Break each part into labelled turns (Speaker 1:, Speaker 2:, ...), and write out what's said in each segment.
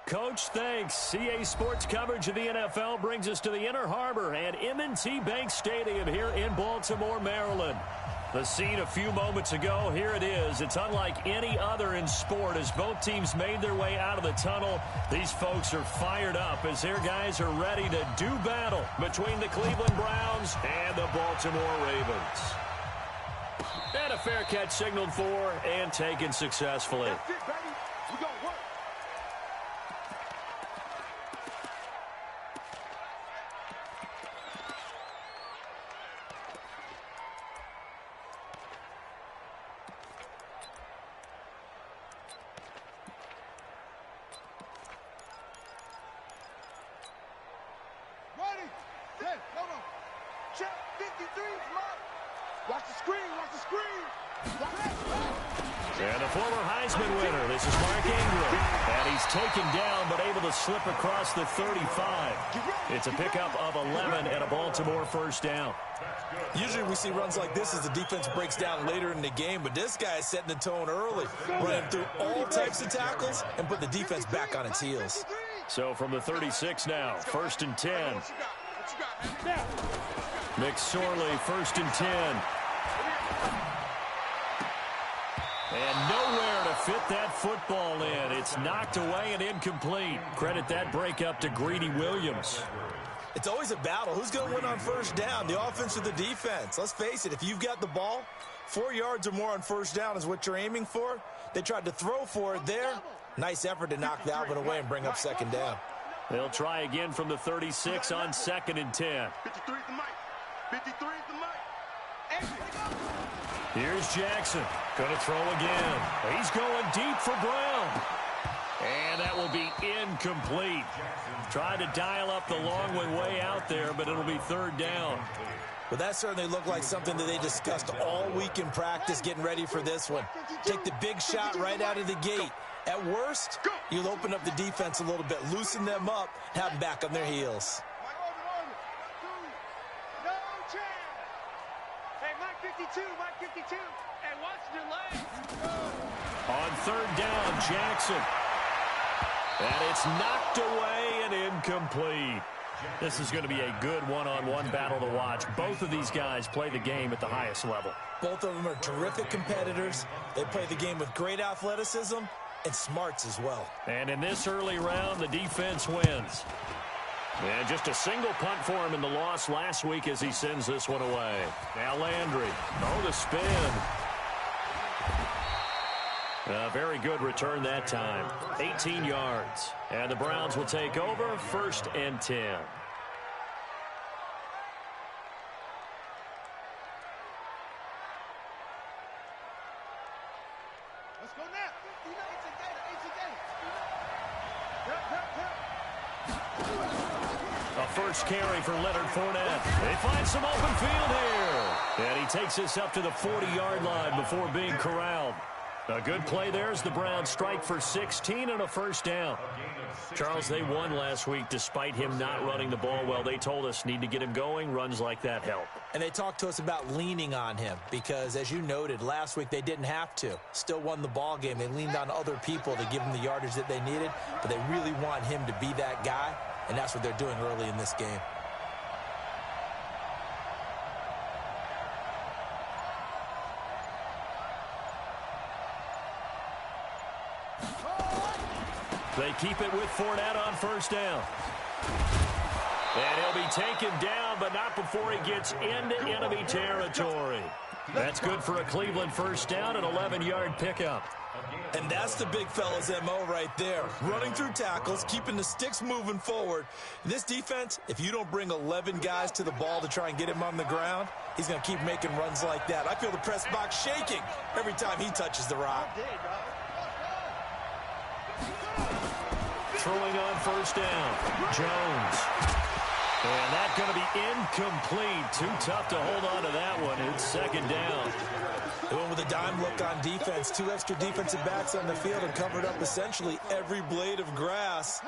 Speaker 1: Coach, thanks. CA Sports coverage of the NFL brings us to the Inner Harbor at M&T Bank Stadium here in Baltimore, Maryland. The scene a few moments ago, here it is. It's unlike any other in sport as both teams made their way out of the tunnel. These folks are fired up as their guys are ready to do battle between the Cleveland Browns and the Baltimore Ravens. And a fair catch signaled for and taken successfully.
Speaker 2: That's it, baby. We gonna work. Ready, set, hold on. Check 53, Mike. Watch the screen, watch the screen.
Speaker 1: And the former Heisman winner, this is Mark Ingram. And he's taken down but able to slip across the 35. It's a pickup of 11 and a Baltimore first down.
Speaker 3: Usually we see runs like this as the defense breaks down later in the game, but this guy is setting the tone early, running through all types of tackles and put the defense back on its heels.
Speaker 1: So from the 36 now, first and 10. McSorley, first and 10. And nowhere to fit that football in. It's knocked away and incomplete. Credit that breakup to Greedy Williams.
Speaker 3: It's always a battle. Who's going to win on first down, the offense or the defense? Let's face it, if you've got the ball, 4 yards or more on first down is what you're aiming for. They tried to throw for it there. Nice effort to knock that one away and bring up second down.
Speaker 1: They'll try again from the 36 on second and 10.
Speaker 2: 53 is the mic. 53 is the mic.
Speaker 1: Here's Jackson. Going to throw again. He's going deep for Brown. And that will be incomplete. Tried to dial up the long way out there, but it'll be third down.
Speaker 3: Well, that certainly looked like something that they discussed all week in practice getting ready for this one. Take the big shot right out of the gate. At worst, you'll open up the defense a little bit, loosen them up, have them back on their heels.
Speaker 2: No chance. Hey, Mike 52, Mike 52. Hey, watch your legs.
Speaker 1: On third down, Jackson. And it's knocked away and incomplete. This is going to be a good one-on-one battle to watch. Both of these guys play the game at the highest level.
Speaker 3: Both of them are terrific competitors. They play the game with great athleticism and smarts as well.
Speaker 1: And in this early round, the defense wins. And just a single punt for him in the loss last week as he sends this one away. Now Landry. Oh, the spin. A very good return that time. 18 yards. And the Browns will take over first and 10.
Speaker 2: Let's go now.
Speaker 1: A first carry for Leonard Fournette. They find some open field here. And he takes this up to the 40-yard line before being corralled. A good play there as the Browns strike for 16 and a first down. Charles, they won last week despite him not running the ball well. They told us need to get him going. Runs like that help.
Speaker 3: And they talked to us about leaning on him because, as you noted, last week they didn't have to. Still won the ball game. They leaned on other people to give them the yardage that they needed, but they really want him to be that guy, and that's what they're doing early in this game.
Speaker 1: They keep it with Fournette on first down. And he'll be taken down, but not before he gets into enemy territory. That's good for a Cleveland first down, an 11-yard pickup.
Speaker 3: And that's the big fella's MO right there. Running through tackles, keeping the sticks moving forward. This defense, if you don't bring 11 guys to the ball to try and get him on the ground, he's going to keep making runs like that. I feel the press box shaking every time he touches the rock.
Speaker 1: Throwing on first down, Jones. And that's going to be incomplete. Too tough to hold on to that one. It's second down.
Speaker 3: They went with a dime look on defense. 2 extra defensive backs on the field and covered up essentially every blade of grass.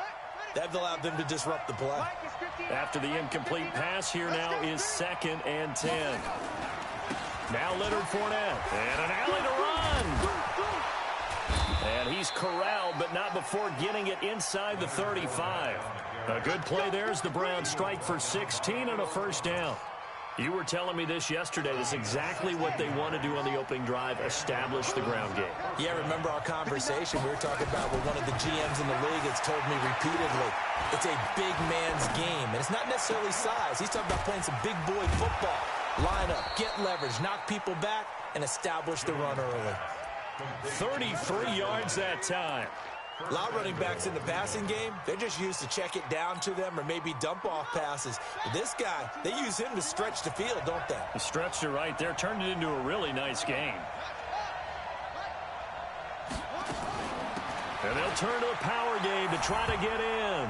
Speaker 3: That allowed them to disrupt the play.
Speaker 1: After the incomplete pass, here now is second and 10. Now Leonard Fournette. And an alley to run. And he's corralled, but not before getting it inside the 35. A good play there as the Browns strike for 16 and a first down. You were telling me this yesterday. This is exactly what they want to do on the opening drive, establish the ground game.
Speaker 3: Yeah, remember our conversation? We were talking about with one of the GMs in the league that's told me repeatedly, it's a big man's game. And it's not necessarily size. He's talking about playing some big boy football. Line up, get leverage, knock people back, and establish the run early.
Speaker 1: 33 yards that time.
Speaker 3: A lot of running backs in the passing game, they're just used to check it down to them or maybe dump off passes. But this guy, they use him to stretch the field, don't they?
Speaker 1: He stretched it right there, turned it into a really nice game. And they'll turn to a power game to try to get in.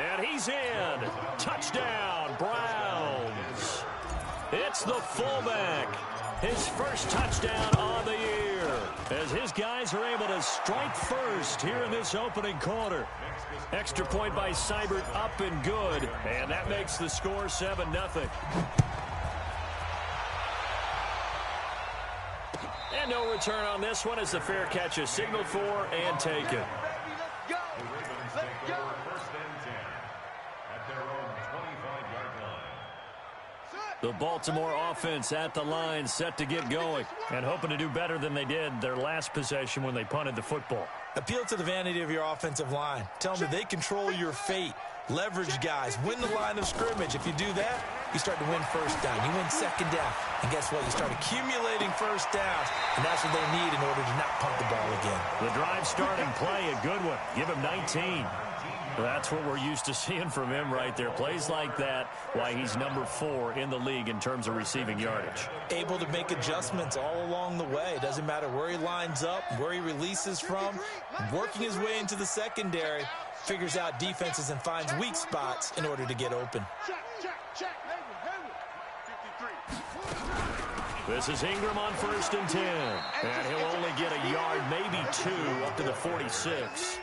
Speaker 1: And he's in. Touchdown, Browns. It's the fullback. His first touchdown on the year as his guys are able to strike first here in this opening quarter. Extra point by Seibert up and good, and that makes the score 7-0. And no return on this one as the fair catch is signaled for and taken. The Baltimore offense at the line, set to get going, and hoping to do better than they did their last possession when they punted the football.
Speaker 3: Appeal to the vanity of your offensive line. Tell them that they control your fate. Leverage guys. Win the line of scrimmage. If you do that, you start to win first down. You win second down. And guess what? You start accumulating first downs, and that's what they need in order to not punt the ball again.
Speaker 1: The drive starting play, a good one. Give him 19. That's what we're used to seeing from him right there. Plays like that, why he's number 4 in the league in terms of receiving yardage.
Speaker 3: Able to make adjustments all along the way. Doesn't matter where he lines up, where he releases from. Working his way into the secondary, figures out defenses and finds weak spots in order to get open.
Speaker 1: This is Ingram on 1st and 10. And he'll only get a yard, maybe 2, up to the 46.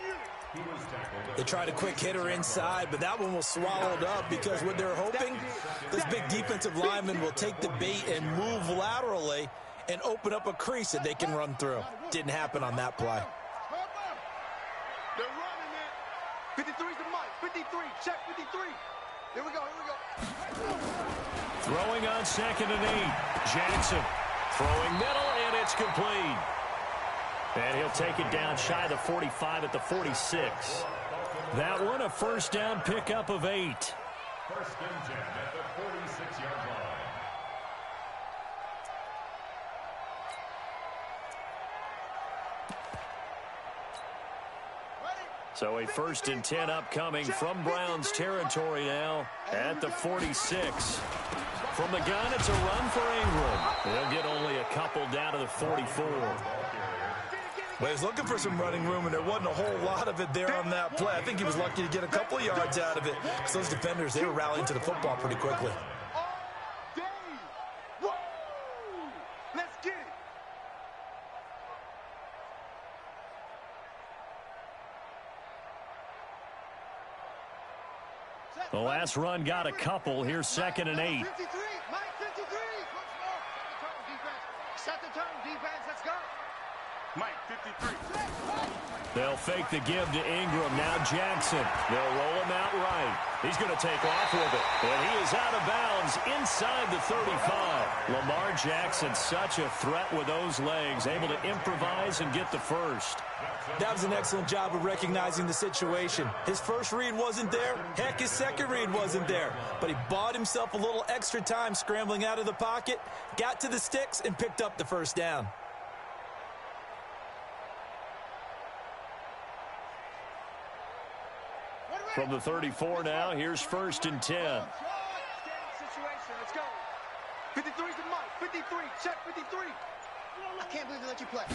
Speaker 3: They tried a quick hitter inside, but that one was swallowed up because what they're hoping, this big defensive lineman will take the bait and move laterally and open up a crease that they can run through. Didn't happen on that play.
Speaker 2: They're running it. 53's the mic. 53. Check 53. Here we go.
Speaker 1: Throwing on 2nd and 8. Jackson throwing middle, and it's complete. And he'll take it down shy of the 45 at the 46. That one a first down pickup of 8.
Speaker 4: 1st and 10 at the 46-yard line.
Speaker 1: So a 1st and 10 upcoming from Browns territory now at the 46. From the gun, it's a run for Ingram. They'll get only a couple down to the 44.
Speaker 3: Well, he was looking for some running room, and there wasn't a whole lot of it there on that play. I think he was lucky to get a couple of yards out of it because those defenders, they were rallying to the football pretty quickly.
Speaker 2: Let's get it.
Speaker 1: The last run got a couple. Here's 2nd and 8.
Speaker 2: 53. Mike 53. Set the tone, defense. Let's go. Mike 53.
Speaker 1: They'll fake the give to Ingram. Now Jackson. They'll roll him out right. He's going to take off with it. And he is out of bounds inside the 35. Lamar Jackson, such a threat with those legs, able to improvise and get the first.
Speaker 3: That was an excellent job of recognizing the situation. His first read wasn't there. Heck, his second read wasn't there. But he bought himself a little extra time scrambling out of the pocket, got to the sticks, and picked up the first down.
Speaker 1: From the 34 now, here's 1st and 10.
Speaker 2: Situation. Let's go. 53's the mic. 53. Check 53. I can't believe they let you play.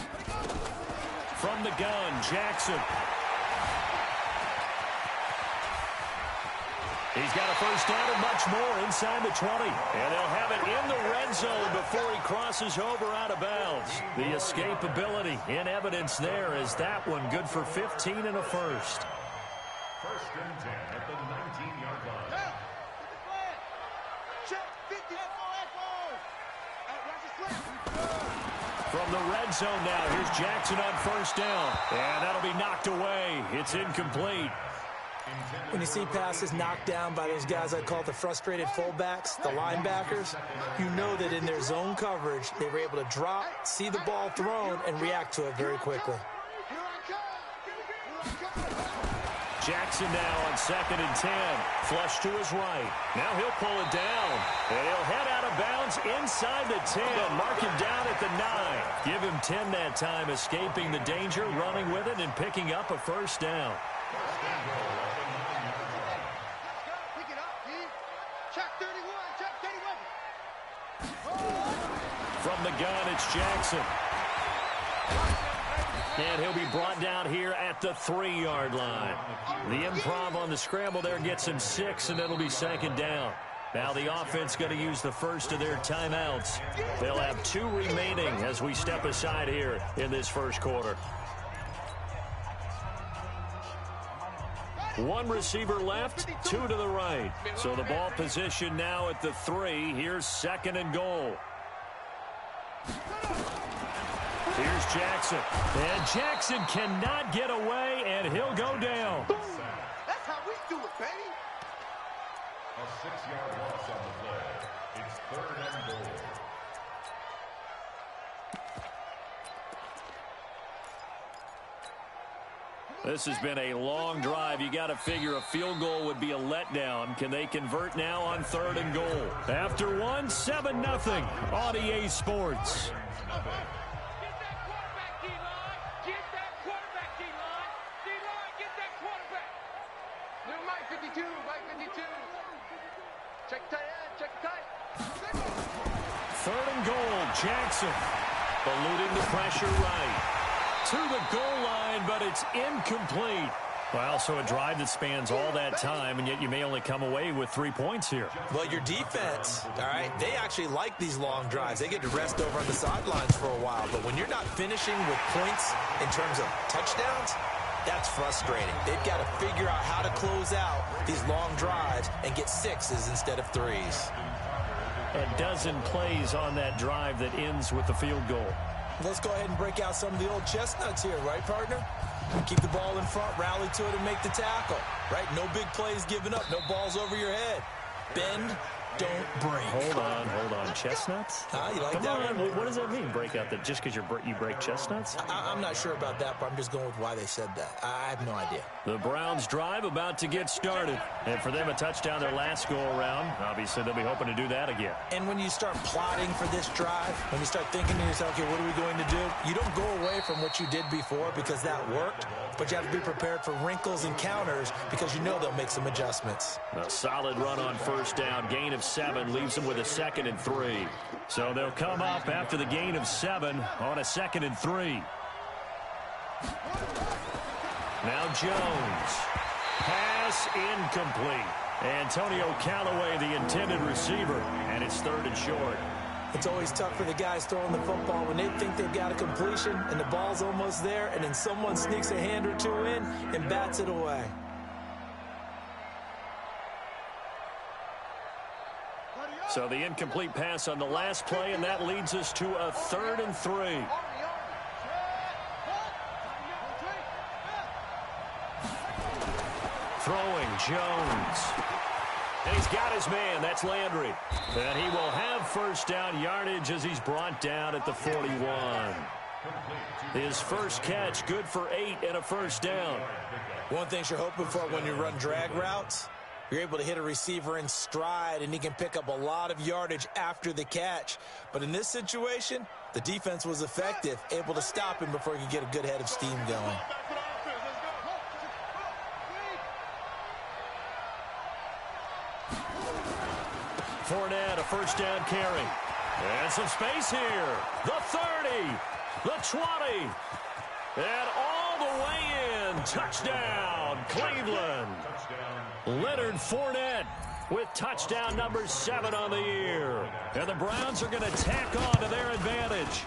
Speaker 1: From the gun, Jackson. He's got a first down and much more inside the 20. And they'll have it in the red zone before he crosses over out of bounds. The escapability in evidence there is that one good for 15 and a first.
Speaker 4: 1st and 10 at the 19-yard line.
Speaker 2: Check 50.
Speaker 1: From the red zone now, here's Jackson on first down. And that'll be knocked away. It's incomplete.
Speaker 3: When you see passes knocked down by those guys I call the frustrated fullbacks, the linebackers, you know that in their zone coverage, they were able to drop, see the ball thrown, and react to it very quickly.
Speaker 1: Jackson now on 2nd and 10. Flush to his right. Now he'll pull it down. And he'll head out of bounds inside the 10. Mark him down at the 9. Give him 10 that time, escaping the danger, running with it, and picking up a first down.
Speaker 2: Pick it up, D. Check 31. Check 31.
Speaker 1: From the gun, it's Jackson. And he'll be brought down here at the 3-yard line. The improv on the scramble there gets him 6, and it'll be 2nd down. Now the offense going to use the first of their timeouts. They'll have 2 remaining as we step aside here in this first quarter. 1 receiver left, 2 to the right. So the ball position now at the 3. Here's 2nd and goal. Here's Jackson. And Jackson cannot get away, and he'll go down.
Speaker 2: That's how we do it, baby.
Speaker 4: A 6-yard loss on the play. It's 3rd and goal.
Speaker 1: This has been a long drive. You got to figure a field goal would be a letdown. Can they convert now on 3rd and goal? After 1, 7-0 on EA Sports.
Speaker 2: Mike 52, Mike 52. Check tight end, check tight.
Speaker 1: 3rd and goal, Jackson. Eluding the pressure right. To the goal line, but it's incomplete. Well, so a drive that spans all that time, and yet you may only come away with 3 points here.
Speaker 3: Well, your defense, all right, they actually like these long drives. They get to rest over on the sidelines for a while. But when you're not finishing with points in terms of touchdowns, that's frustrating. They've got to figure out how to close out these long drives and get 6s instead of 3s.
Speaker 1: A dozen plays on that drive that ends with the field goal.
Speaker 3: Let's go ahead and break out some of the old chestnuts here, right, partner? Keep the ball in front, rally to it, and make the tackle, right? No big plays given up, no balls over your head. Bend, don't break.
Speaker 1: Hold on. Chestnuts?
Speaker 3: You like
Speaker 1: Come
Speaker 3: that
Speaker 1: on.
Speaker 3: one?
Speaker 1: What does that mean, break out? That just because you break chestnuts?
Speaker 3: I'm not sure about that, but I'm just going with why they said that. I have no idea.
Speaker 1: The Browns drive about to get started. And for them, a touchdown their last go-around. Obviously, they'll be hoping to do that again.
Speaker 3: And when you start plotting for this drive, when you start thinking to yourself, okay, what are we going to do? You don't go away from what you did before because that worked, but you have to be prepared for wrinkles and counters because you know they'll make some adjustments.
Speaker 1: A solid run on first down. Gain of 7 leaves them with a 2nd and 3. So they'll come up after the gain of 7 on a 2nd and 3. Now Jones. Pass incomplete. Antonio Callaway, the intended receiver, and it's 3rd and short.
Speaker 3: It's always tough for the guys throwing the football when they think they've got a completion and the ball's almost there, and then someone sneaks a hand or 2 in and bats it away.
Speaker 1: So the incomplete pass on the last play, and that leads us to a 3rd and 3. Throwing Jones. And he's got his man. That's Landry. And he will have first down yardage as he's brought down at the 41. His first catch, good for 8 and a first down.
Speaker 3: One thing you're hoping for when you run drag routes, you're able to hit a receiver in stride, and he can pick up a lot of yardage after the catch. But in this situation, the defense was effective, able to stop him before he could get a good head of steam going.
Speaker 1: Fournette, a first down carry. And some space here. The 30, the 20, and all the way in. Touchdown, Cleveland. Leonard Fournette with touchdown number 7 on the year. And the Browns are going to tack on to their advantage.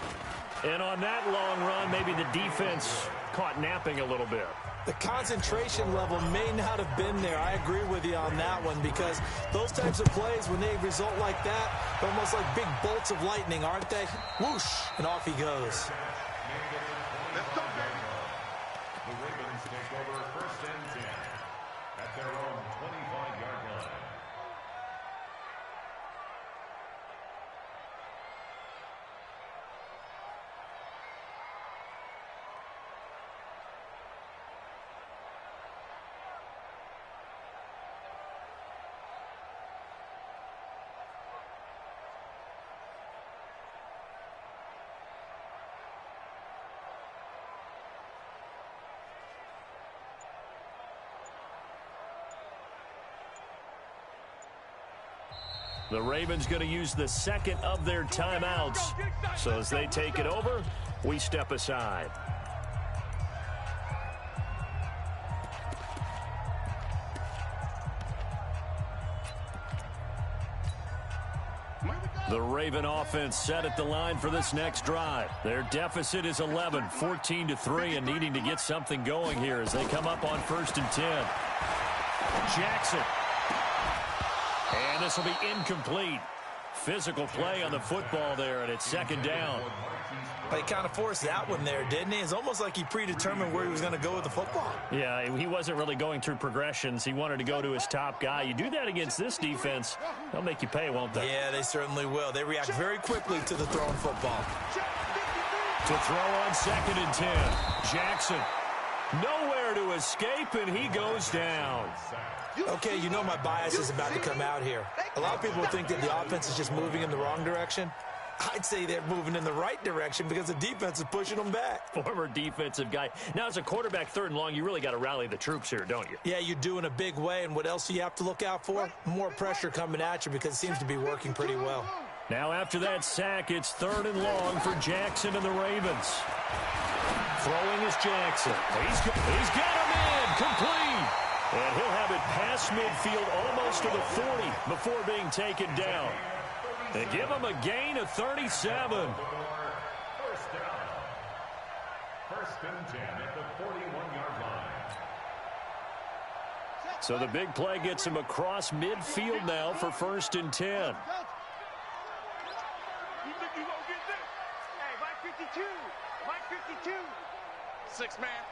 Speaker 1: And on that long run, maybe the defense caught napping a little bit.
Speaker 3: The concentration level may not have been there. I agree with you on that one, because those types of plays, when they result like that, they're almost like big bolts of lightning, aren't they? Whoosh, and off he goes.
Speaker 2: Let's go, baby.
Speaker 4: The Ravens take over 1st and 10 at their own 25-yard line.
Speaker 1: The Ravens going to use the second of their timeouts. So as they take it over, we step aside. The Raven offense set at the line for this next drive. Their deficit is 11, 14-3, and needing to get something going here as they come up on 1st and 10. Jackson. And this will be incomplete. Physical play on the football there, and it's 2nd down.
Speaker 3: He kind of forced that one there, didn't he? It's almost like he predetermined where he was going to go with the football.
Speaker 1: Yeah, he wasn't really going through progressions. He wanted to go to his top guy. You do that against this defense, they'll make you pay, won't they?
Speaker 3: Yeah, they certainly will. They react very quickly to the throwing football.
Speaker 1: To throw on 2nd and 10. Jackson. Nowhere to escape, and he goes down.
Speaker 3: Okay, you know my bias is about to come out here. A lot of people think that the offense is just moving in the wrong direction. I'd say they're moving in the right direction because the defense is pushing them back.
Speaker 1: Former defensive guy. Now, as a quarterback 3rd and long, you really got to rally the troops here, don't you?
Speaker 3: Yeah, you do in a big way. And what else do you have to look out for? More pressure coming at you because it seems to be working pretty well.
Speaker 1: Now, after that sack, it's 3rd and long for Jackson and the Ravens. Throwing is Jackson. He's got him in. Complete. And he'll have it past midfield almost to the 40 before being taken down. They give him a gain of 37.
Speaker 4: 1st down. 1st and 10 at the 41-yard line.
Speaker 1: So the big play gets him across midfield now for 1st and 10.
Speaker 2: You think you gonna get this? Hey, Mike 52. Mike 52. 6-man.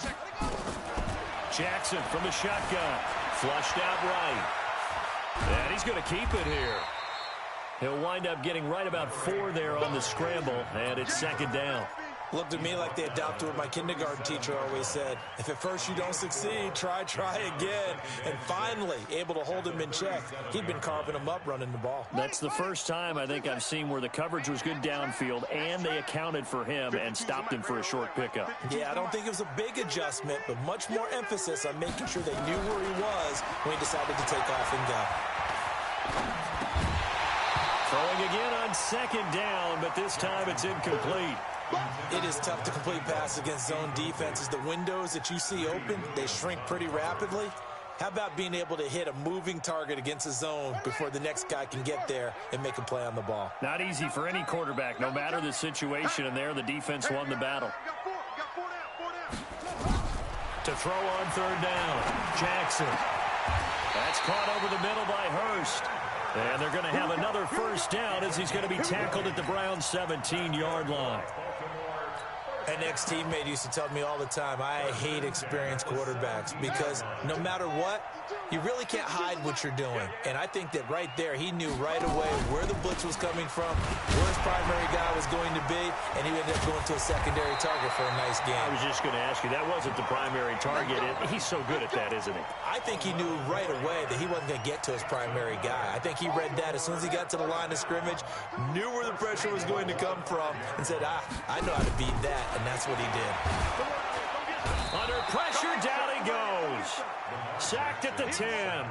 Speaker 2: Check.
Speaker 1: Jackson from the shotgun. Flushed out right. And he's going to keep it here. He'll wind up getting right about 4 there on the scramble, and it's 2nd down.
Speaker 3: Looked at me like they adopted what my kindergarten teacher always said. If at first you don't succeed, try again. And finally, able to hold him in check. He'd been carving him up running the ball.
Speaker 1: That's the first time I think I've seen where the coverage was good downfield, and they accounted for him and stopped him for a short pickup.
Speaker 3: Yeah, I don't think it was a big adjustment, but much more emphasis on making sure they knew where he was when he decided to take off and go.
Speaker 1: Throwing again on 2nd down, but this time it's incomplete.
Speaker 3: It is tough to complete pass against zone defenses. The windows that you see open, they shrink pretty rapidly. How about being able to hit a moving target against a zone before the next guy can get there and make a play on the ball?
Speaker 1: Not easy for any quarterback, no matter the situation, and there the defense won the battle.
Speaker 2: Got four down.
Speaker 1: To throw on 3rd down, Jackson. That's caught over the middle by Hurst. And they're going to have another 1st down as he's going to be tackled at the Browns' 17-yard line.
Speaker 3: An ex-teammate used to tell me all the time, I hate experienced quarterbacks because no matter what, you really can't hide what you're doing. And I think that right there, he knew right away where the blitz was coming from, where his primary guy was going to be, and he ended up going to a secondary target for a nice game.
Speaker 1: I was just going to ask you, that wasn't the primary target. He's so good at that, isn't he?
Speaker 3: I think he knew right away that he wasn't going to get to his primary guy. I think he read that as soon as he got to the line of scrimmage, knew where the pressure was going to come from, and said, I know how to beat that, and that's what he did.
Speaker 1: Under pressure, down he goes. Sacked at the 10.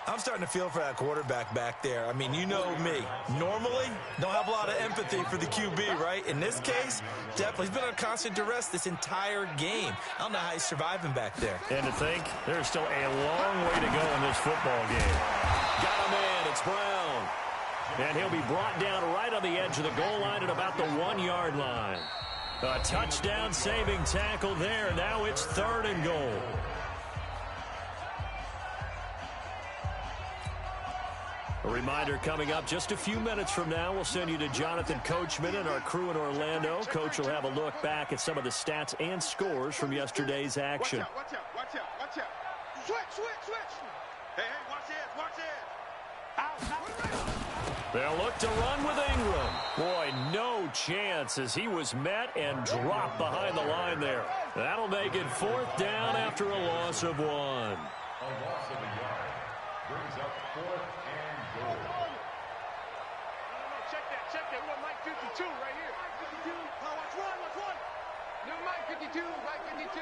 Speaker 3: I'm starting to feel for that quarterback back there. I mean, you know me. Normally, don't have a lot of empathy for the QB, right? In this case, definitely. He's been under constant duress this entire game. I don't know how he's surviving back there.
Speaker 1: And to think, there's still a long way to go in this football game. Got him in. It's Brown. And he'll be brought down right on the edge of the goal line at about the 1-yard line. A touchdown-saving tackle there. Now it's 3rd and goal. A reminder coming up just a few minutes from now, we'll send you to Jonathan Coachman and our crew in Orlando. Coach will have a look back at some of the stats and scores from yesterday's action.
Speaker 2: Watch out, watch out, watch out. Switch. Hey, watch this. Out.
Speaker 1: They'll look to run with Ingram. Boy, no chance as he was met and dropped behind the line there. That'll make it 4th down after a loss of 1.
Speaker 4: A loss of a yard brings up 4th and goal.
Speaker 2: No, check that. We want Mike 52 right here. 52. Oh, watch one. No, Mike 52, Mike 52.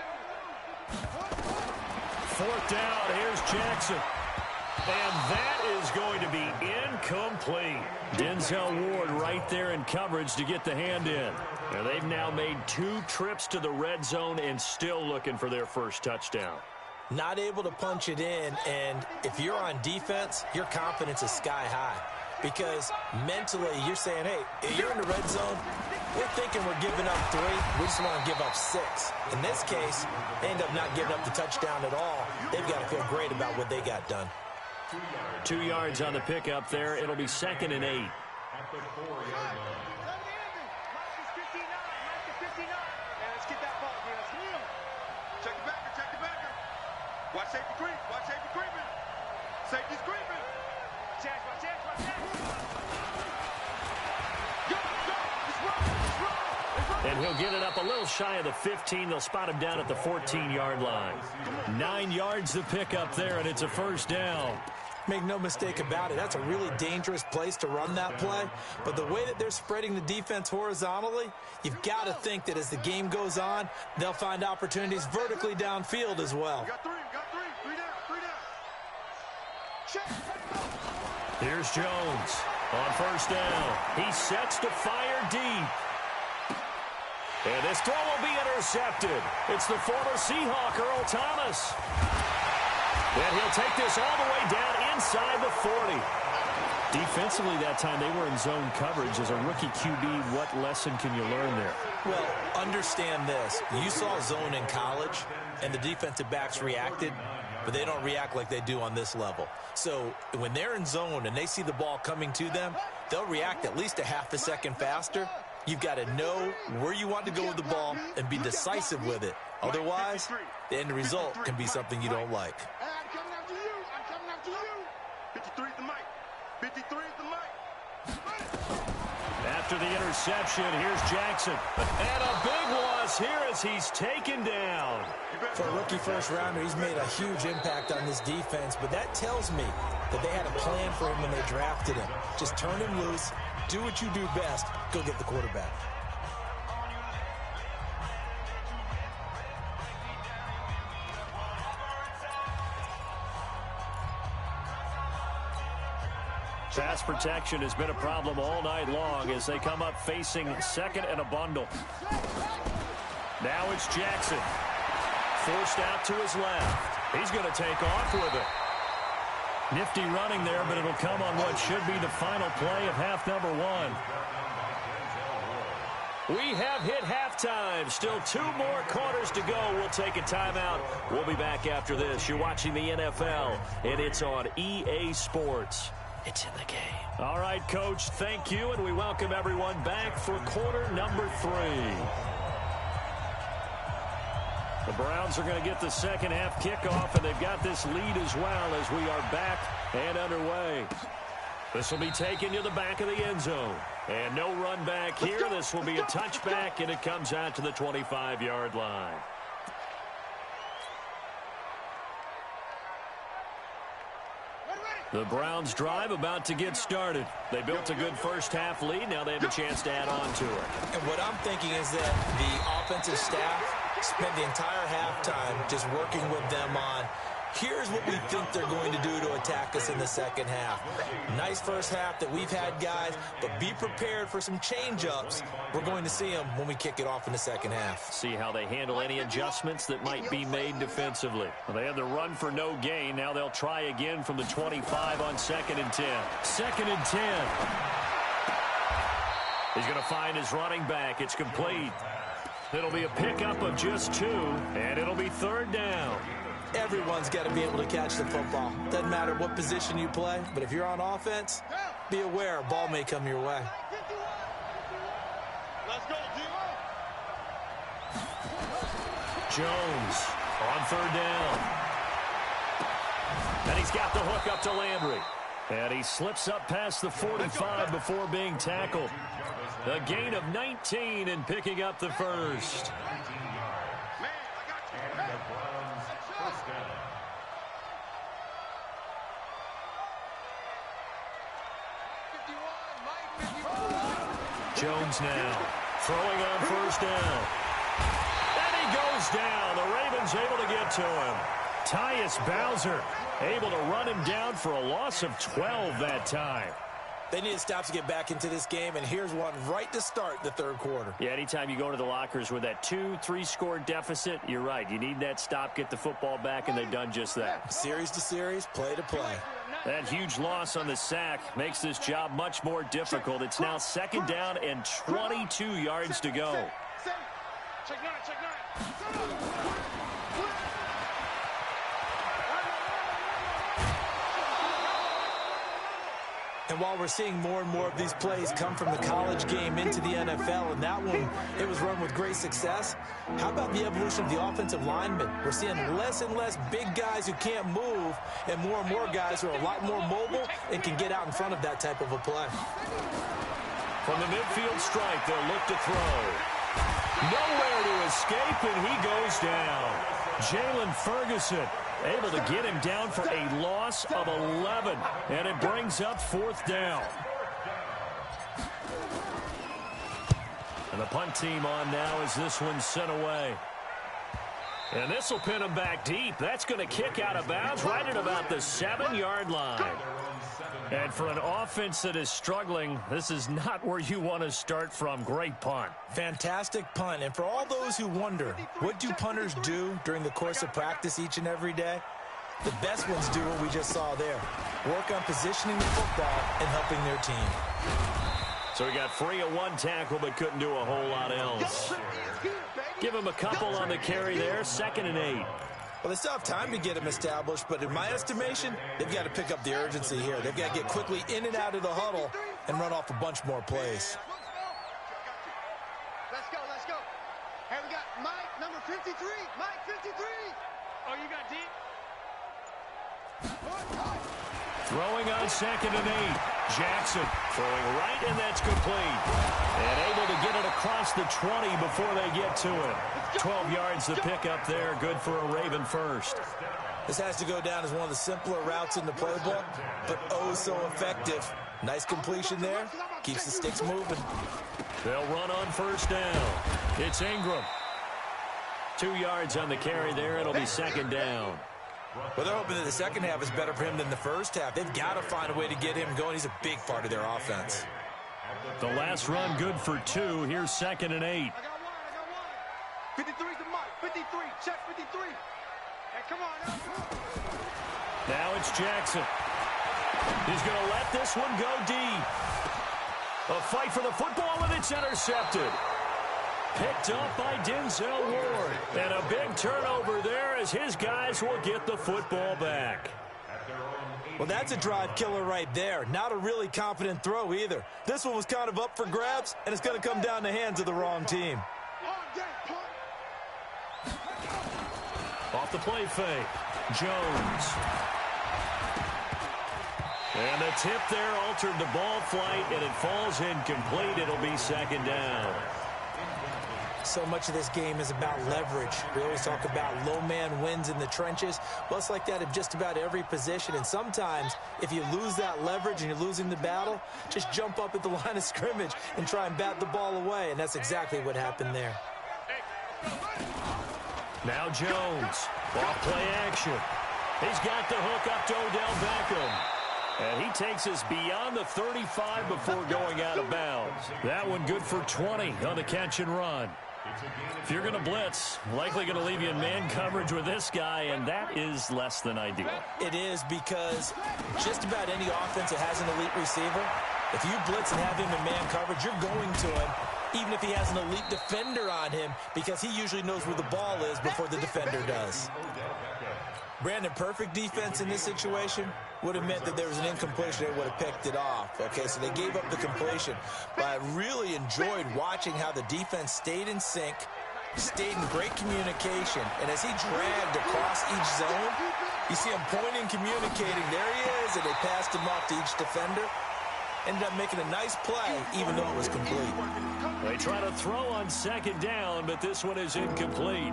Speaker 1: 4th down, here's Jackson. And that is going to be incomplete. Denzel Ward right there in coverage to get the hand in. And they've now made 2 trips to the red zone and still looking for their first touchdown.
Speaker 3: Not able to punch it in, and if you're on defense, your confidence is sky high. Because mentally, you're saying, hey, if you're in the red zone, we're thinking we're giving up 3. We just want to give up 6. In this case, they end up not giving up the touchdown at all. They've got to feel great about what they got done.
Speaker 1: 2 yards on the pickup there. It'll be 2nd and 8.
Speaker 4: At the 4-yard line.
Speaker 2: Mike is 59. And let's get that ball, Dennis. Check the backer. Watch safety creeping. Safety's creeping. Watch out. Go.
Speaker 1: And he'll get it up a little shy of the 15. They'll spot him down at the 14-yard line. 9 yards to pick up there, and it's a 1st down.
Speaker 3: Make no mistake about it, that's a really dangerous place to run that play. But the way that they're spreading the defense horizontally, you've got to think that as the game goes on, they'll find opportunities vertically downfield as well.
Speaker 2: Got three. 3 down. Check.
Speaker 1: Here's Jones on 1st down. He sets to fire deep. And this throw will be intercepted. It's the former Seahawk, Earl Thomas. And he'll take this all the way down inside the 40. Defensively that time, they were in zone coverage. As a rookie QB, what lesson can you learn there?
Speaker 3: Well, understand this. You saw zone in college, and the defensive backs reacted, but they don't react like they do on this level. So when they're in zone and they see the ball coming to them, they'll react at least a half a second faster. You've got to know where you want to go with the ball and be decisive with it. Otherwise, the end result can be something you don't like.
Speaker 2: I'm coming after you. 53 is the mic. 53 is the mic.
Speaker 1: After the interception, here's Jackson. And a big loss here as he's taken down.
Speaker 3: For a rookie first-rounder, he's made a huge impact on this defense, but that tells me that they had a plan for him when they drafted him. Just turn him loose, do what you do best, go get the quarterback.
Speaker 1: Pass protection has been a problem all night long as they come up facing 2nd and a bundle. Now it's Jackson. Forced out to his left. He's going to take off with it. Nifty running there, but it'll come on what should be the final play of half number 1. We have hit halftime. Still 2 more quarters to go. We'll take a timeout. We'll be back after this. You're watching the NFL, and it's on EA Sports. It's in the game. All right, Coach, thank you, and we welcome everyone back for quarter number 3. The Browns are going to get the second half kickoff, and they've got this lead as well as we are back and underway. This will be taken to the back of the end zone. And no run back here. This will be a touchback, and it comes out to the 25-yard line. The Browns drive about to get started. They built a good first half lead. Now they have a chance to add on to it.
Speaker 3: And what I'm thinking is that the offensive staff spent the entire halftime just working with them on, here's what we think they're going to do to attack us in the second half. Nice first half that we've had, guys, but be prepared for some change-ups. We're going to see them when we kick it off in the second half.
Speaker 1: See how they handle any adjustments that might be made defensively. Well, they had the run for no gain. Now they'll try again from the 25 on 2nd and 10. 2nd and 10. He's going to find his running back. It's complete. It'll be a pickup of just 2, and it'll be 3rd down.
Speaker 3: Everyone's got to be able to catch the football. Doesn't matter what position you play, but if you're on offense, be aware a ball may come your way.
Speaker 2: Let's go, D.
Speaker 1: Jones on 3rd down. And he's got the hook up to Landry. And he slips up past the 45 before being tackled. A gain of 19 and picking up the first. Jones now throwing on 1st down. And he goes down. The Ravens able to get to him. Tyus Bowser able to run him down for a loss of 12 that time.
Speaker 3: They need to stop to get back into this game, and here's one right to start the 3rd quarter.
Speaker 1: Yeah, anytime you go to the lockers with that 2-3 score deficit, you're right. You need that stop, get the football back, and they've done just that.
Speaker 3: Series to series, play to play.
Speaker 1: That huge loss on the sack makes this job much more difficult. It's now 2nd down and 22 yards to go.
Speaker 2: Check 9, check 9.
Speaker 3: And while we're seeing more and more of these plays come from the college game into the NFL, and that one, it was run with great success, how about the evolution of the offensive linemen? We're seeing less and less big guys who can't move, and more guys who are a lot more mobile and can get out in front of that type of a play.
Speaker 1: From the midfield stripe, they'll look to throw. Nowhere to escape, and he goes down. Jalen Ferguson able to get him down for a loss of 11, and it brings up 4th down. And the punt team on now as this one's sent away. And this will pin him back deep. That's going to kick out of bounds right at about the 7-yard line. And for an offense that is struggling, this is not where you want to start from. Great punt.
Speaker 3: Fantastic punt. And for all those who wonder, what do punters do during the course of practice each and every day? The best ones do what we just saw there. Work on positioning the football and helping their team.
Speaker 1: So he got free of 1 tackle but couldn't do a whole lot else. Give him a couple on the carry there. 2nd and 8.
Speaker 3: Well, they still have time to get him established, but in my estimation, they've got to pick up the urgency here. They've got to get quickly in and out of the huddle and run off a bunch more plays.
Speaker 2: Let's go, let's go. Hey, we got Mike, number 53. Mike, 53. Oh, you got deep?
Speaker 1: Throwing on 2nd and 8. Jackson throwing right, and that's complete. And able to get it across the 20 before they get to it. 12 yards to pick up there. Good for a Raven first.
Speaker 3: This has to go down as one of the simpler routes in the playbook, but oh so effective. Nice completion there. Keeps the sticks moving.
Speaker 1: They'll run on 1st down. It's Ingram. 2 yards on the carry there. It'll be 2nd down.
Speaker 3: Well, they're hoping that the second half is better for him than the first half. They've got to find a way to get him going. He's a big part of their offense.
Speaker 1: The last run good for 2. Here's 2nd and 8.
Speaker 2: I got one. 53 to Mike. 53. Check 53. Hey, come on now.
Speaker 1: Now it's Jackson. He's going to let this one go deep. A fight for the football, and it's intercepted. Picked up by Denzel Ward. And a big turnover there as his guys will get the football back.
Speaker 3: Well, that's a drive killer right there. Not a really confident throw either. This one was kind of up for grabs, and it's going to come down the hands of the wrong team.
Speaker 1: Off the play fake. Jones. And the tip there altered the ball flight, and it falls incomplete. It'll be 2nd down.
Speaker 3: So much of this game is about leverage. We always talk about low man wins in the trenches. Well, it's like that in just about every position. And sometimes, if you lose that leverage and you're losing the battle, just jump up at the line of scrimmage and try and bat the ball away. And that's exactly what happened there.
Speaker 1: Now Jones. Off play action. He's got the hook up to Odell Beckham. And he takes us beyond the 35 before going out of bounds. That one good for 20 on the catch and run. If you're going to blitz, likely going to leave you in man coverage with this guy, and that is less than ideal.
Speaker 3: It is, because just about any offense that has an elite receiver, if you blitz and have him in man coverage, you're going to him, even if he has an elite defender on him, because he usually knows where the ball is before the defender does. Brandon, perfect defense in this situation would have meant that there was an incompletion. They would have picked it off. Okay, so they gave up the completion. But I really enjoyed watching how the defense stayed in sync, stayed in great communication, and as he dragged across each zone, you see him pointing, communicating. There he is, and they passed him off to each defender. Ended up making a nice play, even though it was complete.
Speaker 1: They try to throw on second down, but this one is incomplete.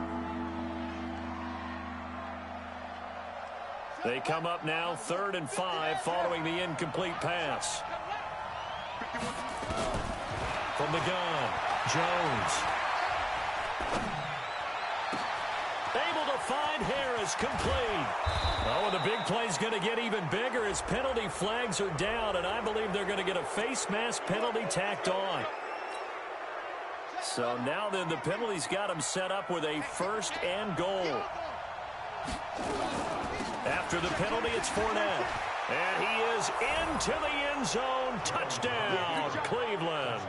Speaker 1: They come up now 3rd and 5 following the incomplete pass. From the gun, Jones. Able to find Harris, complete. Oh, and the big play's going to get even bigger as penalty flags are down, and I believe they're going to get a face mask penalty tacked on. So now then the penalty's got him set up with a 1st and goal. After the penalty, it's Fournette. And he is into the end zone. Touchdown, Cleveland.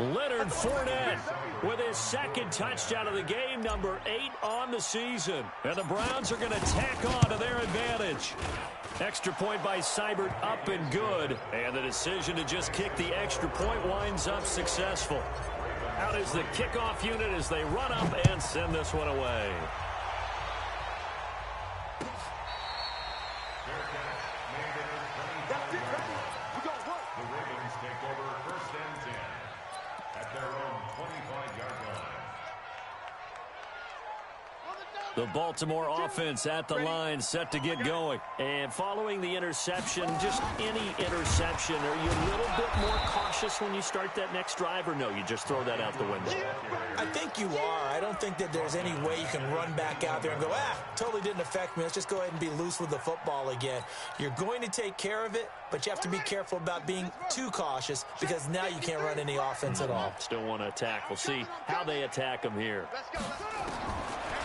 Speaker 1: Leonard Fournette with his 2nd touchdown of the game, number 8 on the season. And the Browns are going to tack on to their advantage. Extra point by Seibert, up and good. And the decision to just kick the extra point winds up successful. Out is the kickoff unit as they run up and send this one away. The Baltimore offense at the line, set to get going. And following the interception, just any interception, are you a little bit more cautious when you start that next drive, or no, you just throw that out the window?
Speaker 3: I think you are. I don't think that there's any way you can run back out there and go, totally didn't affect me. Let's just go ahead and be loose with the football again. You're going to take care of it, but you have to be careful about being too cautious because now you can't run any offense at all.
Speaker 1: Still want to attack. We'll see how they attack them here.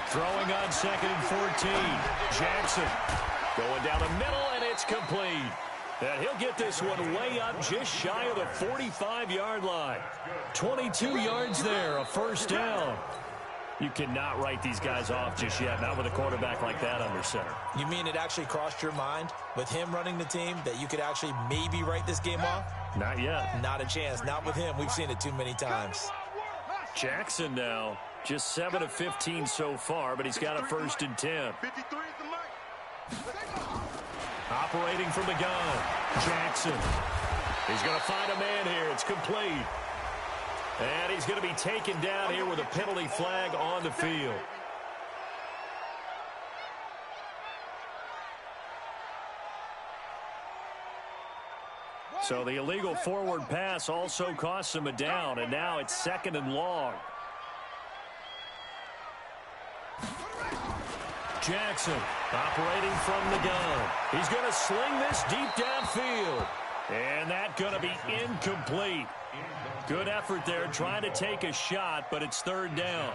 Speaker 1: Throwing on 2nd and 14. Jackson going down the middle, and it's complete. And he'll get this one way up just shy of the 45-yard line. 22 yards there, a 1st down. You cannot write these guys off just yet, not with a quarterback like that under center.
Speaker 3: You mean it actually crossed your mind with him running the team that you could actually maybe write this game off?
Speaker 1: Not yet.
Speaker 3: Not a chance. Not with him. We've seen it too many times.
Speaker 1: Jackson now. Just 7 of 15 so far, but he's got a 1st and 10. Operating from the gun, Jackson. He's going to find a man here. It's complete. And he's going to be taken down here with a penalty flag on the field. So the illegal forward pass also costs him a down, and now it's 2nd and long. Jackson operating from the gun. He's going to sling this deep downfield. And that's going to be incomplete. Good effort there trying to take a shot, but it's 3rd down.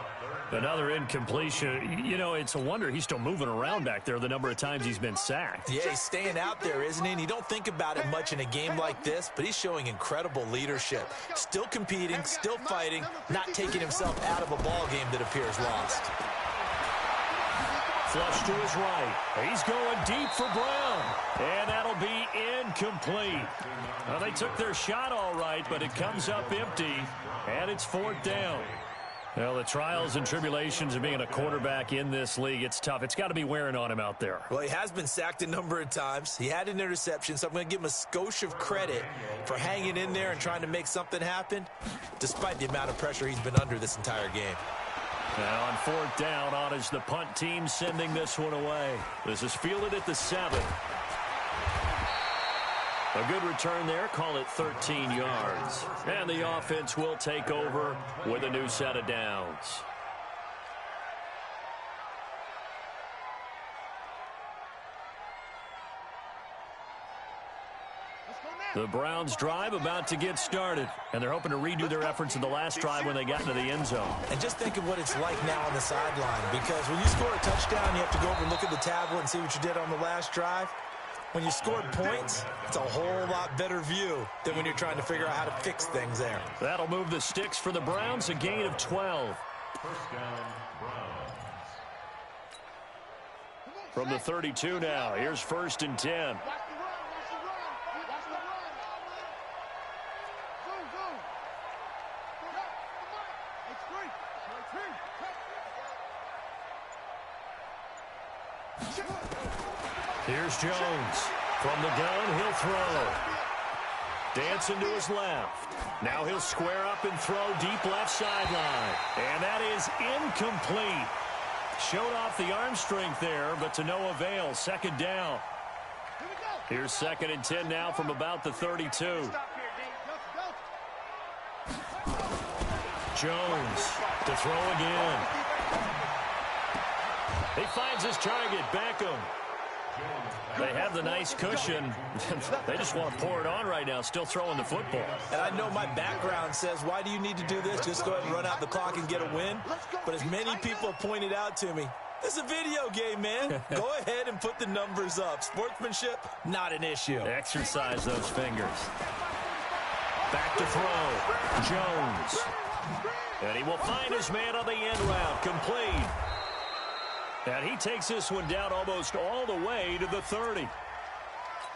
Speaker 1: Another incompletion. You know, it's a wonder he's still moving around back there the number of times he's been sacked.
Speaker 3: Yeah, he's staying out there, isn't he? And you don't think about it much in a game like this, but he's showing incredible leadership. Still competing, still fighting, not taking himself out of a ball game that appears lost.
Speaker 1: Flush to his right. He's going deep for Brown. And that'll be incomplete. Well, they took their shot all right, but it comes up empty. And it's 4th down. Well, the trials and tribulations of being a quarterback in this league, it's tough. It's got to be wearing on him out there.
Speaker 3: Well, he has been sacked a number of times. He had an interception, so I'm going to give him a skosh of credit for hanging in there and trying to make something happen, despite the amount of pressure he's been under this entire game.
Speaker 1: Now on 4th down, on is the punt team sending this one away. This is fielded at the 7. A good return there, call it 13 yards. And the offense will take over with a new set of downs. The Browns drive about to get started, and they're hoping to redo their efforts in the last drive when they got into the end zone.
Speaker 3: And just think of what it's like now on the sideline, because when you score a touchdown, you have to go over and look at the tablet and see what you did on the last drive. When you scored points, it's a whole lot better view than when you're trying to figure out how to fix things there.
Speaker 1: That'll move the sticks for the Browns, a gain of 12.
Speaker 4: First down, Browns.
Speaker 1: From the 32 now, here's 1st and 10. Here's Jones. From the gun, he'll throw. Dancing to his left. Now he'll square up and throw deep left sideline. And that is incomplete. Showed off the arm strength there, but to no avail. 2nd down. Here's 2nd and 10 now from about the 32. Jones to throw again. He finds his target, Beckham. They have the nice cushion. They just want to pour it on right now, still throwing the football.
Speaker 3: And I know my background says, why do you need to do this? Just go ahead and run out the clock and get a win. But as many people pointed out to me, it's a video game, man. Go ahead and put the numbers up. Sportsmanship, not an issue.
Speaker 1: Exercise those fingers. Back to throw. Jones. And he will find his man on the end route. Complete. And he takes this one down almost all the way to the 30.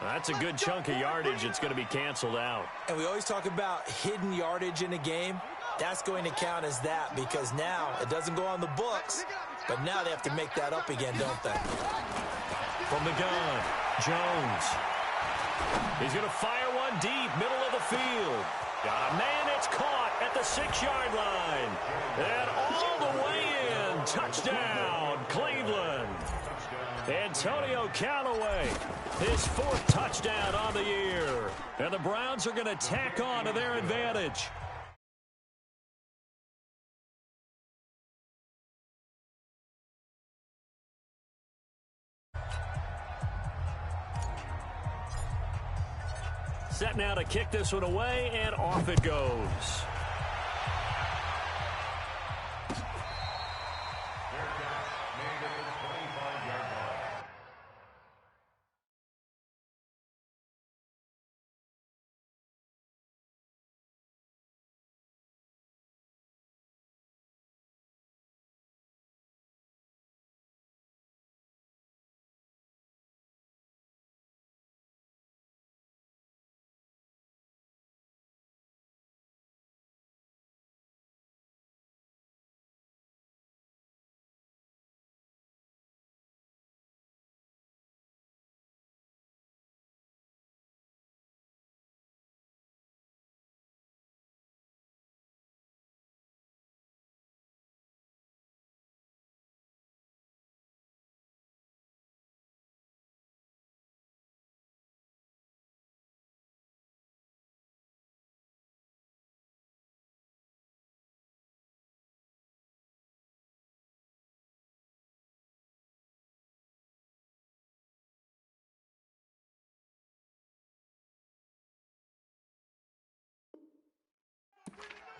Speaker 1: That's a good chunk of yardage. It's going to be canceled out.
Speaker 3: And we always talk about hidden yardage in a game. That's going to count as that because now it doesn't go on the books, but now they have to make that up again, don't they?
Speaker 1: From the gun, Jones. He's going to fire one deep, middle of the field. Got a man, it's caught at the 6-yard line. And all the way in. Touchdown, Cleveland. Antonio Callaway, his 4th touchdown on the year. And the Browns are going to tack on to their advantage. Set now to kick this one away, and off it goes.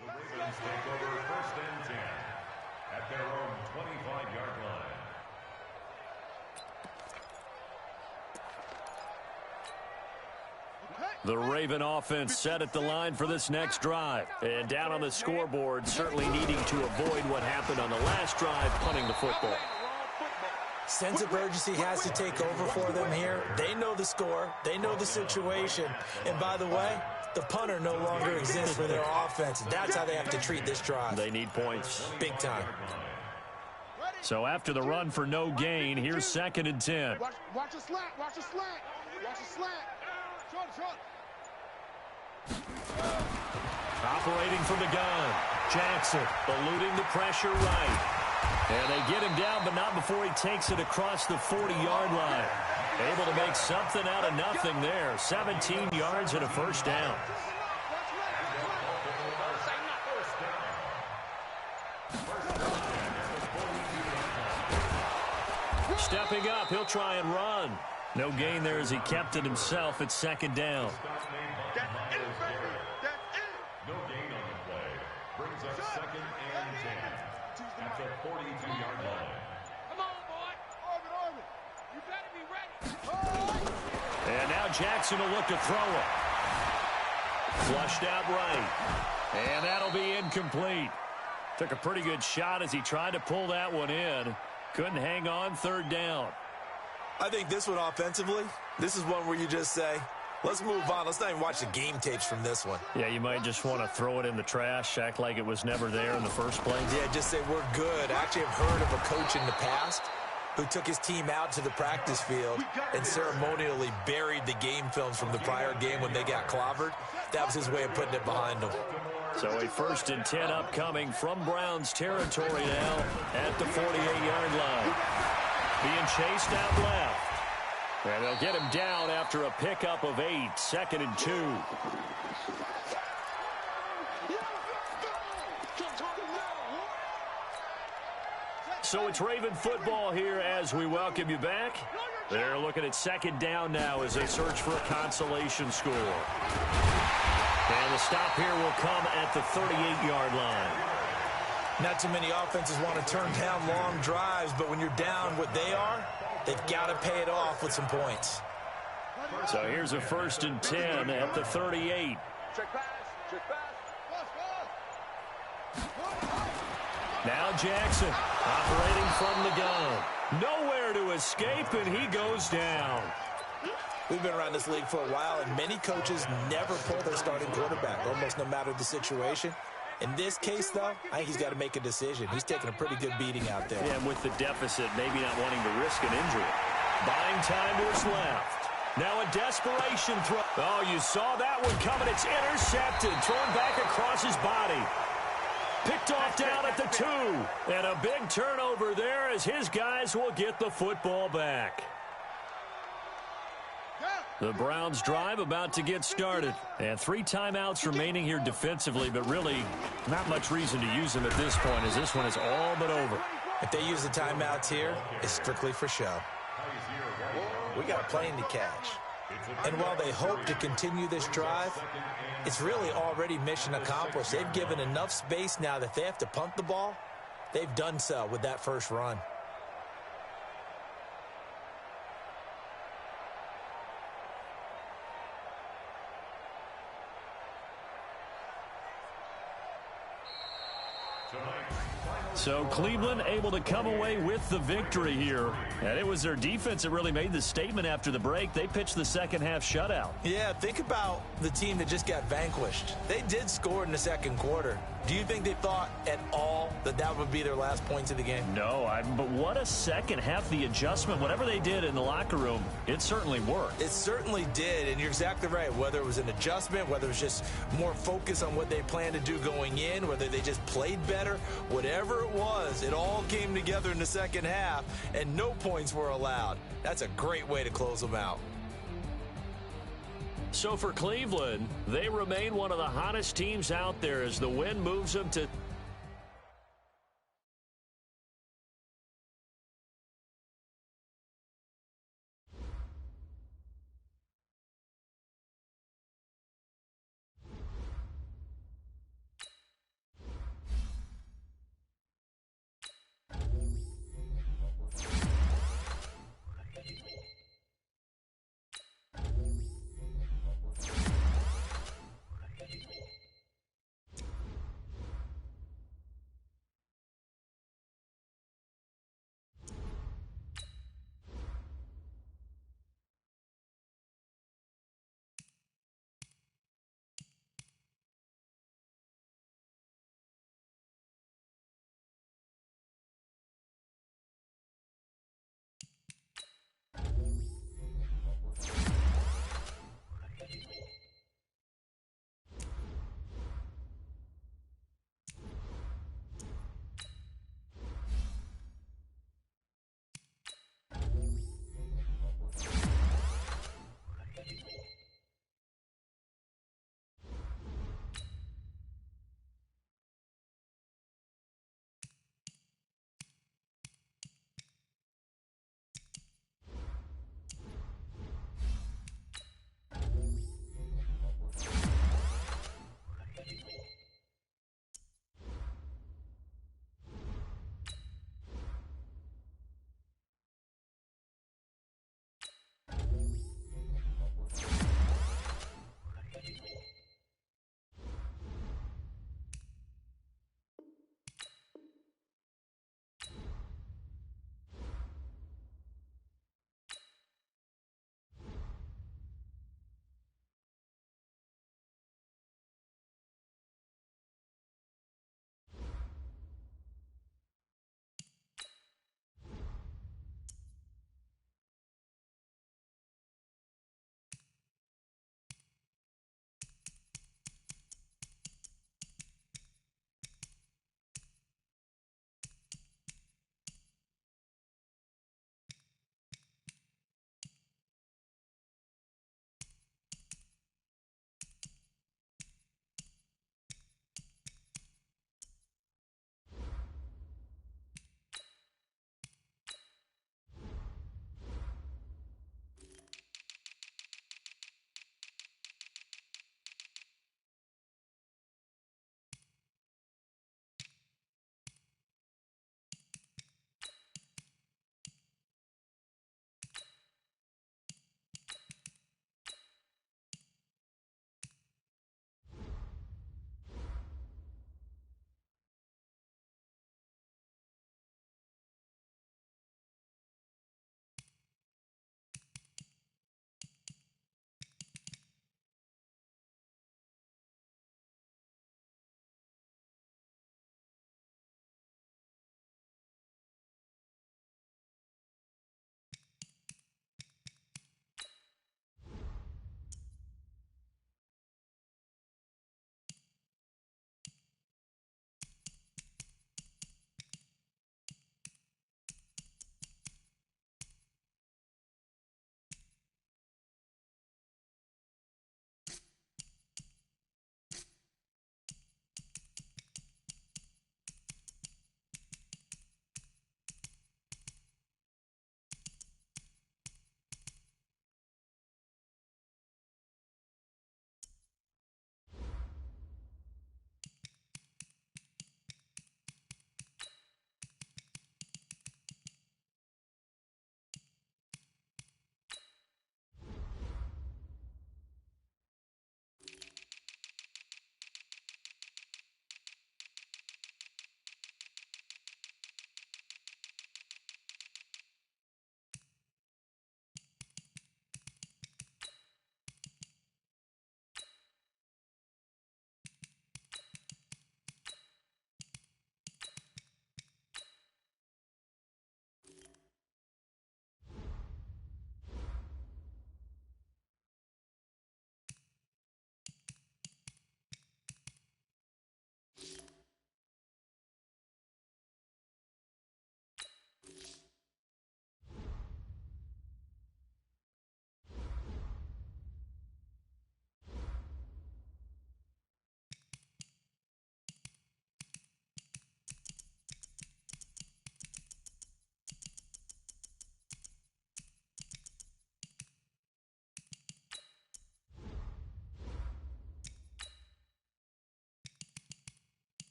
Speaker 4: The Ravens take over 1st and 10 at their own 25-yard line.
Speaker 1: The Raven offense set at the line for this next drive. And down on the scoreboard, certainly needing to avoid what happened on the last drive, punting the football.
Speaker 3: Sense of urgency has to take over for them here. They know the score. They know the situation. And by the way, the punter no longer exists for their offense. That's how they have to treat this drive.
Speaker 1: They need points.
Speaker 3: Big time.
Speaker 1: So after the run for no gain, here's 2nd and 10.
Speaker 2: Watch the slant. Watch the slant. Watch the slant. Short.
Speaker 1: Operating from the gun. Jackson eluding the pressure right. And they get him down, but not before he takes it across the 40-yard line. Able to make something out of nothing there. 17 yards and a 1st down. Stepping up, he'll try and run. No gain there as he kept it himself at 2nd down.
Speaker 4: No gain on the play. Brings up 2nd and 10 at the 42-yard line.
Speaker 2: Come on, boy. Orbit. You better be ready.
Speaker 1: Now Jackson will look to throw it. Flushed out right. And that'll be incomplete. Took a pretty good shot as he tried to pull that one in. Couldn't hang on, third down.
Speaker 3: I think this one offensively, this is one where you just say, let's move on. Let's not even watch the game tapes from this one.
Speaker 1: Yeah, you might just want to throw it in the trash, act like it was never there in the first place.
Speaker 3: Yeah, just say we're good. I actually have heard of a coach in the past who took his team out to the practice field and ceremonially buried the game films from the prior game when they got clobbered. That was his way of putting it behind them.
Speaker 1: So a 1st and 10 upcoming from Browns territory now at the 48-yard line. Being chased out left. And they'll get him down after a pickup of 8, 2nd and 2. So it's Raven football here as we welcome you back. They're looking at 2nd down now as they search for a consolation score. And the stop here will come at the 38-yard line.
Speaker 3: Not too many offenses want to turn down long drives, but when you're down what they are, they've got to pay it off with some points.
Speaker 1: So here's a 1st and 10 at the 38.
Speaker 2: Check pass. Check pass.
Speaker 1: Now Jackson operating from the gun. Nowhere to escape, and he goes down.
Speaker 3: We've been around this league for a while, and many coaches never pull their starting quarterback, almost no matter the situation. In this case, though, I think he's got to make a decision. He's taking a pretty good beating out there.
Speaker 1: Yeah, and with the deficit, maybe not wanting to risk an injury. Buying time to his left. Now a desperation throw. Oh, you saw that one coming. It's intercepted. Thrown back across his body. Picked off down at the 2. And a big turnover there as his guys will get the football back. The Browns drive about to get started. And 3 timeouts remaining here defensively, but really not much reason to use them at this point as this one is all but over.
Speaker 3: If they use the timeouts here, it's strictly for show. We got a plane to catch. And while they hope to continue this drive, it's really already mission accomplished. They've given enough space now that if they have to punt the ball, they've done so with that first run.
Speaker 1: So Cleveland able to come away with the victory here. And it was their defense that really made the statement after the break. They pitched the second half shutout.
Speaker 3: Yeah, think about the team that just got vanquished. They did score in the second quarter. Do you think they thought at all that that would be their last points of the game?
Speaker 1: No, but what a second half. The adjustment, whatever they did in the locker room, it certainly worked.
Speaker 3: It certainly did, and you're exactly right. Whether it was an adjustment, whether it was just more focus on what they planned to do going in, whether they just played better, whatever it was, it all came together in the second half, and no points were allowed. That's a great way to close them out.
Speaker 1: So for Cleveland, they remain one of the hottest teams out there as the win moves them to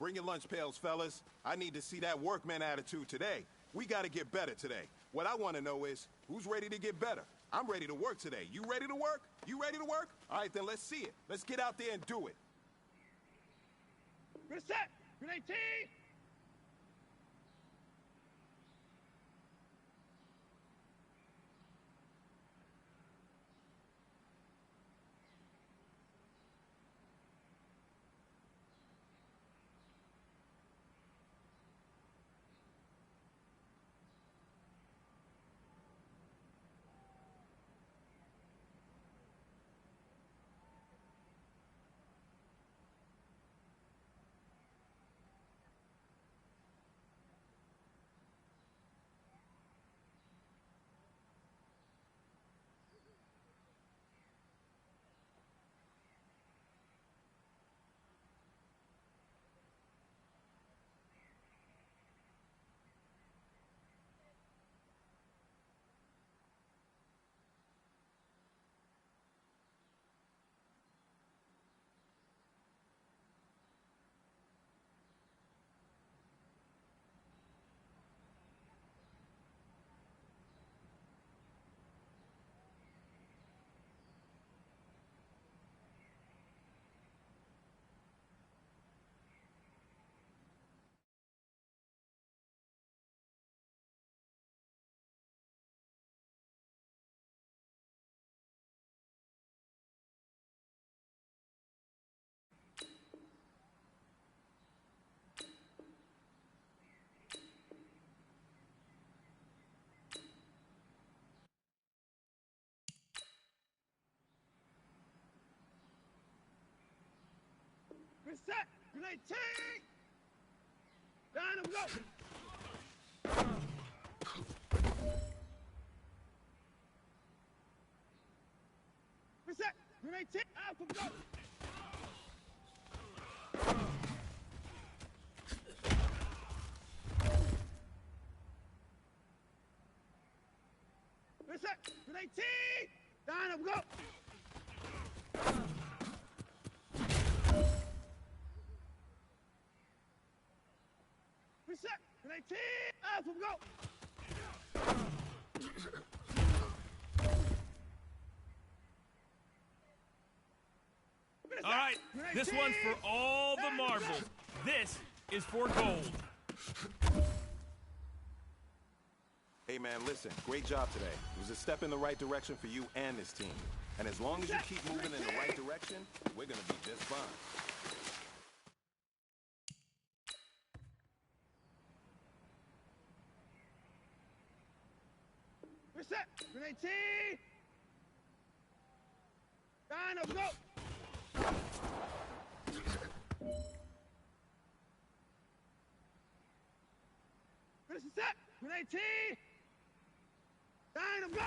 Speaker 5: Bring your lunch pails, fellas. I need to see that workman attitude today. We got to get better today. What I want to know is, who's ready to get better? I'm ready to work today. You ready to work? You ready to work? All right, then let's see it. Let's get out there and do it.
Speaker 2: Good set. Grenade team. Good set. Grenade team. Down and go. Good set. Grenade team. Out and go. Good set. Grenade team. Down and go. Set. Grenade team. Out and go.
Speaker 6: All right, this one's for all the marbles. This is for gold.
Speaker 5: Hey, man, listen. Great job today. It was a step in the right direction for you and this team. And as long as you keep moving in the right direction, we're going to be just fine.
Speaker 2: Set. Grenade team. Down and go. Set. Grenade team. Down and go.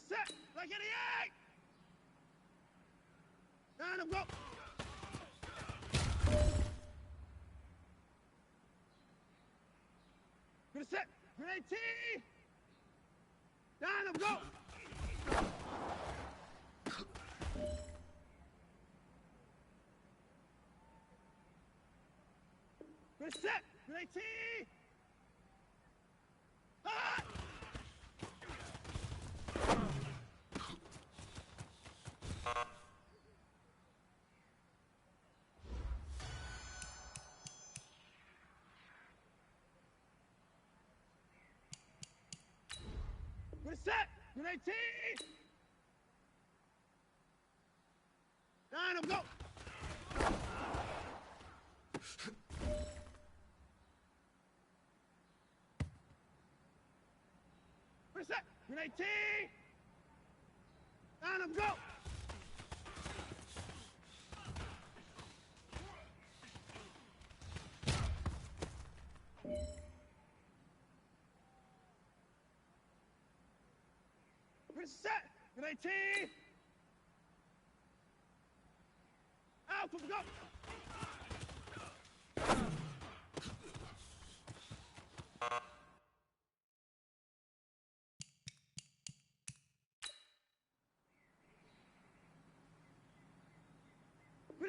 Speaker 2: Set. Like 88. Down and go. Good set. Grenade team. Down and go. Good set. Grenade team. Ah! Good set. Grenade team. Down and go. Good set. Grenade team. Down and go. Set. Grenade team. Out and go.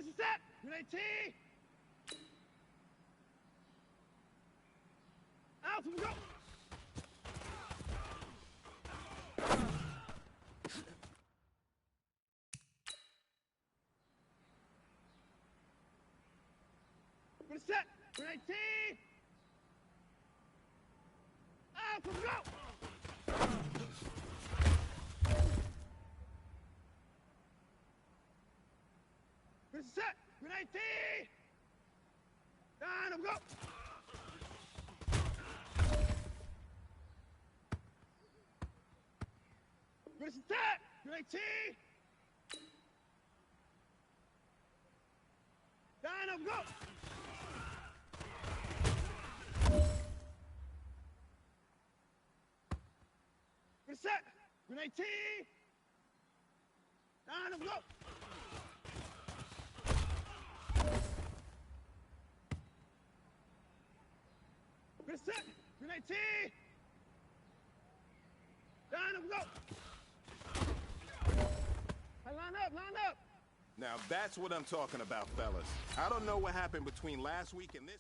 Speaker 2: What is set? Grenade T. Out, we go. What is set? Grenade T. Out, we go. What is set? Grenade T. Down, we go. Where's the set? Grenade T! Down up, go! Where's the set? Grenade T! Down up, go! Where's the set? Grenade T! Down up, go! Line up, line up!
Speaker 5: Now that's what I'm talking about, fellas. I don't know what happened between last week and this.